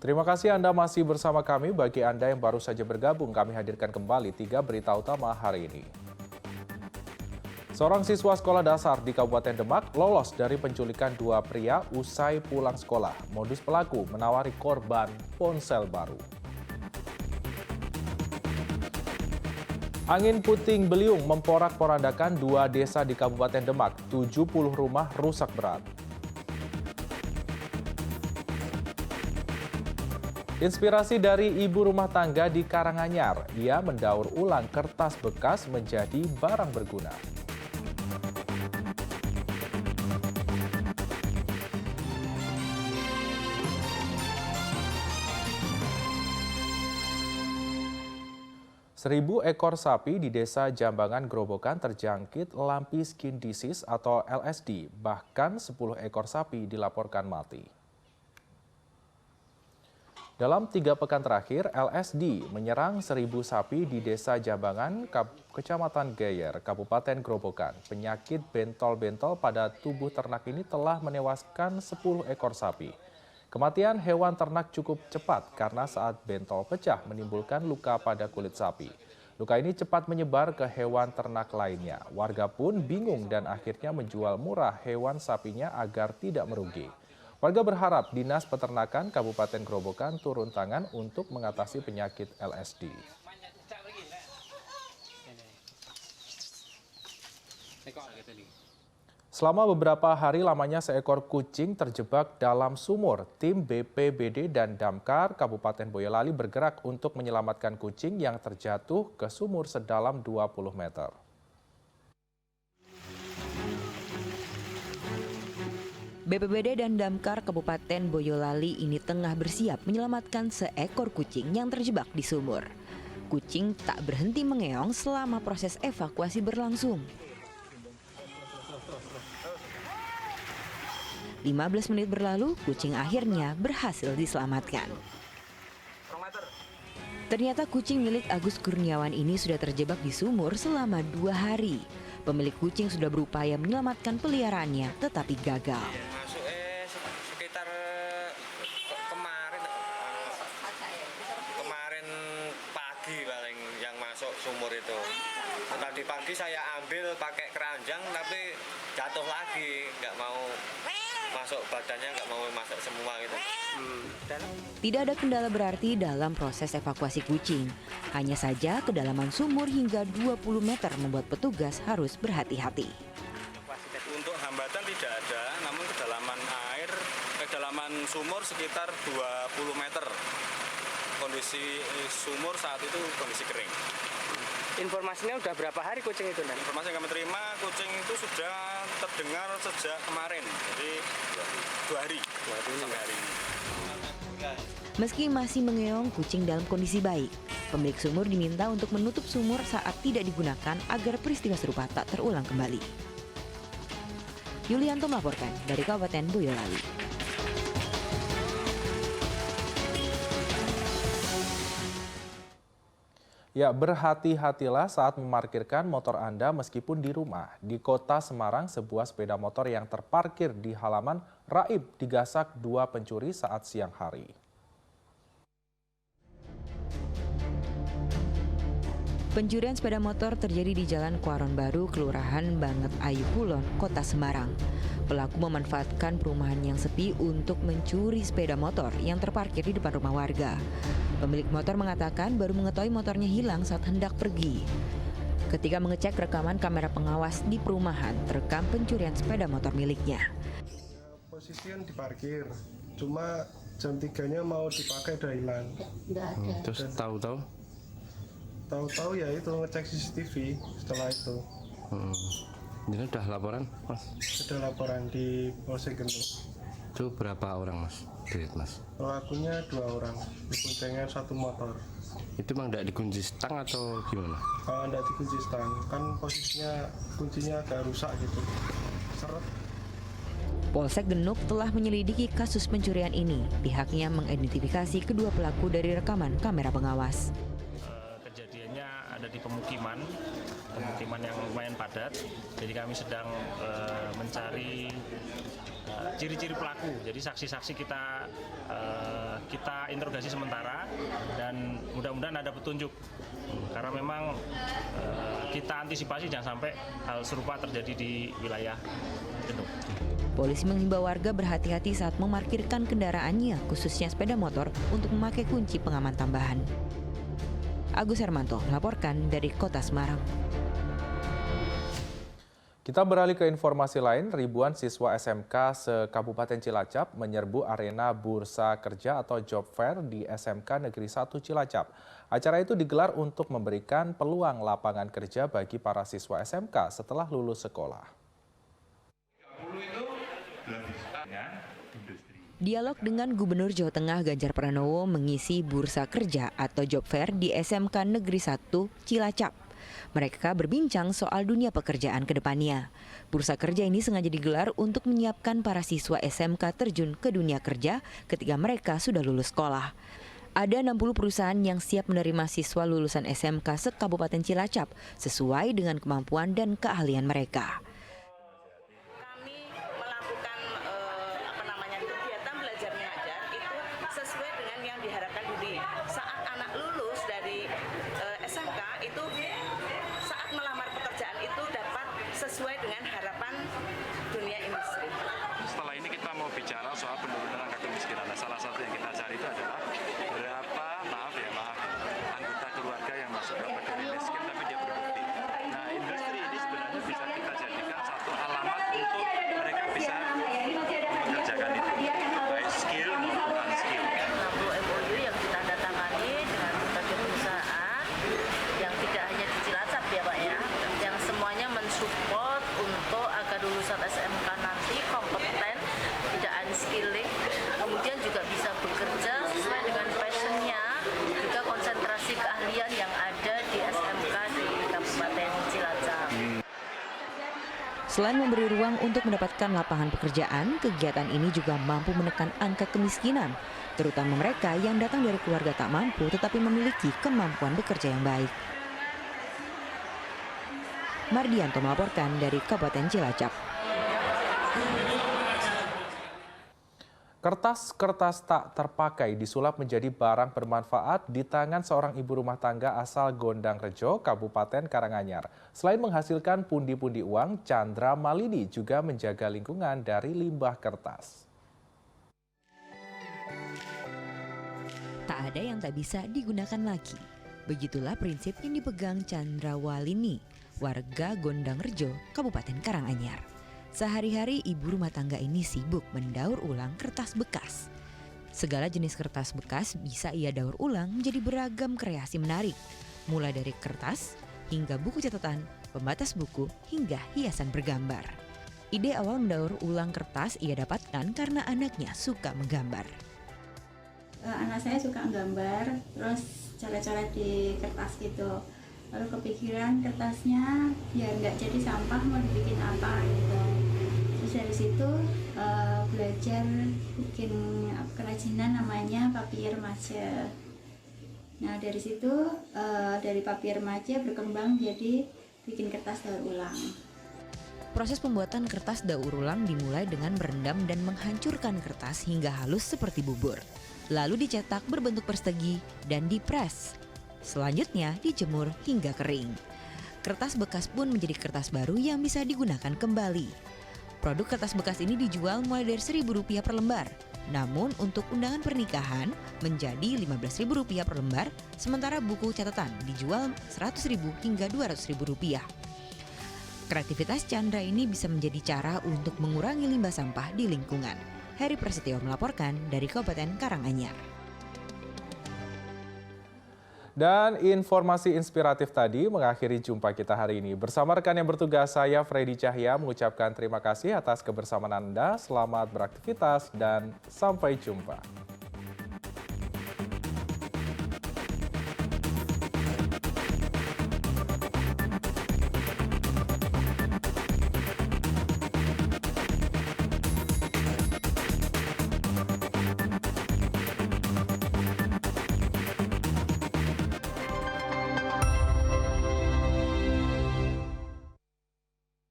Terima kasih Anda masih bersama kami. Bagi Anda yang baru saja bergabung, kami hadirkan kembali 3 berita utama hari ini. Seorang siswa sekolah dasar di Kabupaten Demak lolos dari penculikan 2 pria usai pulang sekolah. Modus pelaku menawari korban ponsel baru. Angin puting beliung memporak-porandakan 2 desa di Kabupaten Demak. 70 rumah rusak berat. Inspirasi dari ibu rumah tangga di Karanganyar, ia mendaur ulang kertas bekas menjadi barang berguna. Seribu ekor sapi di desa Jambangan Grobogan terjangkit lampi skin disease atau LSD, bahkan 10 ekor sapi dilaporkan mati. Dalam 3 pekan terakhir, LSD menyerang 1.000 sapi di desa Jambangan, Kecamatan Geyer, Kabupaten Grobogan. Penyakit bentol-bentol pada tubuh ternak ini telah menewaskan 10 ekor sapi. Kematian hewan ternak cukup cepat karena saat bentol pecah menimbulkan luka pada kulit sapi. Luka ini cepat menyebar ke hewan ternak lainnya. Warga pun bingung dan akhirnya menjual murah hewan sapinya agar tidak merugi. Warga berharap Dinas Peternakan Kabupaten Grobogan turun tangan untuk mengatasi penyakit LSD. Selama beberapa hari lamanya seekor kucing terjebak dalam sumur. Tim BPBD dan Damkar Kabupaten Boyolali bergerak untuk menyelamatkan kucing yang terjatuh ke sumur sedalam 20 meter. BPBD dan Damkar Kabupaten Boyolali ini tengah bersiap menyelamatkan seekor kucing yang terjebak di sumur. Kucing tak berhenti mengeong selama proses evakuasi berlangsung. 15 menit berlalu, kucing akhirnya berhasil diselamatkan. Ternyata kucing milik Agus Kurniawan ini sudah terjebak di sumur selama 2 hari. Pemilik kucing sudah berupaya menyelamatkan peliharaannya, tetapi gagal. Sekitar kemarin pagi paling yang masuk sumur itu. Tadi pagi saya ambil pakai keranjang tapi jatuh lagi, nggak mau masuk badannya, nggak mau masuk semua gitu. Tidak ada kendala berarti dalam proses evakuasi kucing. Hanya saja kedalaman sumur hingga 20 meter membuat petugas harus berhati-hati. Untuk hambatan tidak ada, namun kedalaman sumur sekitar 20 meter. Kondisi sumur saat itu kondisi kering. Informasinya udah berapa hari kucing itu? Informasi yang kami terima, kucing itu sudah terdengar sejak kemarin, jadi 2 hari sampai hari ini. Meski masih mengeong, kucing dalam kondisi baik. Pemilik sumur diminta untuk menutup sumur saat tidak digunakan agar peristiwa serupa tak terulang kembali. Yulianto melaporkan dari Kabupaten Boyolali. Ya, berhati-hatilah saat memarkirkan motor Anda meskipun di rumah. Di kota Semarang, sebuah sepeda motor yang terparkir di halaman raib digasak 2 pencuri saat siang hari. Pencurian sepeda motor terjadi di Jalan Kuaron Baru, Kelurahan Banget Ayu Kulon, Kota Semarang. Pelaku memanfaatkan perumahan yang sepi untuk mencuri sepeda motor yang terparkir di depan rumah warga. Pemilik motor mengatakan baru mengetahui motornya hilang saat hendak pergi. Ketika mengecek rekaman kamera pengawas di perumahan, terekam pencurian sepeda motor miliknya. Posisi kan diparkir, cuma jam 3-nya mau dipakai udah hilang. Terus tahu-tahu ya itu ngecek CCTV setelah itu. Ini udah laporan, Mas? Sudah laporan di Polsek Genuk. Itu berapa orang, Mas? Mas? Pelakunya 2 orang, diboncengnya 1 motor. Itu emang tidak dikunci stang atau gimana? Kalau tidak dikunci stang, kan posisinya kuncinya agak rusak gitu. Seret. Polsek Genuk telah menyelidiki kasus pencurian ini. Pihaknya mengidentifikasi kedua pelaku dari rekaman kamera pengawas. Kejadiannya ada di pemukiman yang lumayan padat. Jadi kami sedang mencari ciri-ciri pelaku. Jadi saksi-saksi kita interogasi sementara dan mudah-mudahan ada petunjuk. Karena memang kita antisipasi jangan sampai hal serupa terjadi di wilayah Gedung. Polisi menghimbau warga berhati-hati saat memarkirkan kendaraannya, khususnya sepeda motor, untuk memakai kunci pengaman tambahan. Agus Hermanto melaporkan dari Kota Semarang. Kita beralih ke informasi lain, ribuan siswa SMK se-Kabupaten Cilacap menyerbu arena Bursa Kerja atau Job Fair di SMK Negeri 1 Cilacap. Acara itu digelar untuk memberikan peluang lapangan kerja bagi para siswa SMK setelah lulus sekolah. Dialog dengan Gubernur Jawa Tengah Ganjar Pranowo mengisi Bursa Kerja atau Job Fair di SMK Negeri 1 Cilacap. Mereka berbincang soal dunia pekerjaan ke depannya. Bursa kerja ini sengaja digelar untuk menyiapkan para siswa SMK terjun ke dunia kerja ketika mereka sudah lulus sekolah. Ada 60 perusahaan yang siap menerima siswa lulusan SMK se-Kabupaten Cilacap sesuai dengan kemampuan dan keahlian mereka. Kami melakukan kegiatan belajar mengajar itu sesuai dengan yang diharapkan Budi. Saat anak lulus dari SMK itu saat melamar pekerjaan itu dapat sesuai dengan harapan dunia industri. Setelah ini kita mau bicara soal penurunan angka kemiskinan. Nah, salah satu yang kita cari itu adalah berapa anggota keluarga yang masuk kategori miskin tapi dia produktif. Nah, industri ini sebenarnya bisa kita jadikan satu alamat untuk mereka bisa mengerjakan itu, baik skill maupun unskill. 60 MOU yang ditandatangani dengan berbagai perusahaan yang tidak hanya di Cilacap ya Pak ya, yang semuanya mensupport untuk agar lulusan SMK nanti kompeten, tidak unskilling, kemudian juga bisa bekerja sesuai dengan passionnya, juga konsentrasi keahlian yang ada di SMK di Kabupaten Cilacap. Selain memberi ruang untuk mendapatkan lapangan pekerjaan, kegiatan ini juga mampu menekan angka kemiskinan, terutama mereka yang datang dari keluarga tak mampu tetapi memiliki kemampuan bekerja yang baik. Mardianto melaporkan dari Kabupaten Cilacap. Kertas-kertas tak terpakai disulap menjadi barang bermanfaat di tangan seorang ibu rumah tangga asal Gondang Rejo, Kabupaten Karanganyar. Selain menghasilkan pundi-pundi uang, Chandra Malini juga menjaga lingkungan dari limbah kertas. Tak ada yang tak bisa digunakan lagi. Begitulah prinsip yang dipegang Chandra Walini, warga Gondang Rejo, Kabupaten Karanganyar. Sehari-hari ibu rumah tangga ini sibuk mendaur ulang kertas bekas. Segala jenis kertas bekas bisa ia daur ulang menjadi beragam kreasi menarik. Mulai dari kertas, hingga buku catatan, pembatas buku, hingga hiasan bergambar. Ide awal mendaur ulang kertas ia dapatkan karena anaknya suka menggambar. Anak saya suka menggambar, terus coret-coret di kertas gitu. Lalu kepikiran kertasnya biar nggak jadi sampah mau dibikin apa gitu. Terus dari situ belajar bikin kerajinan namanya papier mache. Nah dari situ dari papier mache berkembang jadi bikin kertas daur ulang. Proses pembuatan kertas daur ulang dimulai dengan merendam dan menghancurkan kertas hingga halus seperti bubur. Lalu dicetak berbentuk persegi dan dipres. Selanjutnya dijemur hingga kering. Kertas bekas pun menjadi kertas baru yang bisa digunakan kembali. Produk kertas bekas ini dijual mulai dari Rp1.000 per lembar. Namun untuk undangan pernikahan menjadi Rp15.000 per lembar, sementara buku catatan dijual Rp100.000 hingga Rp200.000. Kreativitas Chandra ini bisa menjadi cara untuk mengurangi limbah sampah di lingkungan. Heri Prasetyo melaporkan dari Kabupaten Karanganyar. Dan informasi inspiratif tadi mengakhiri jumpa kita hari ini. Bersama rekan yang bertugas, saya Freddy Cahya mengucapkan terima kasih atas kebersamaan Anda. Selamat beraktivitas dan sampai jumpa.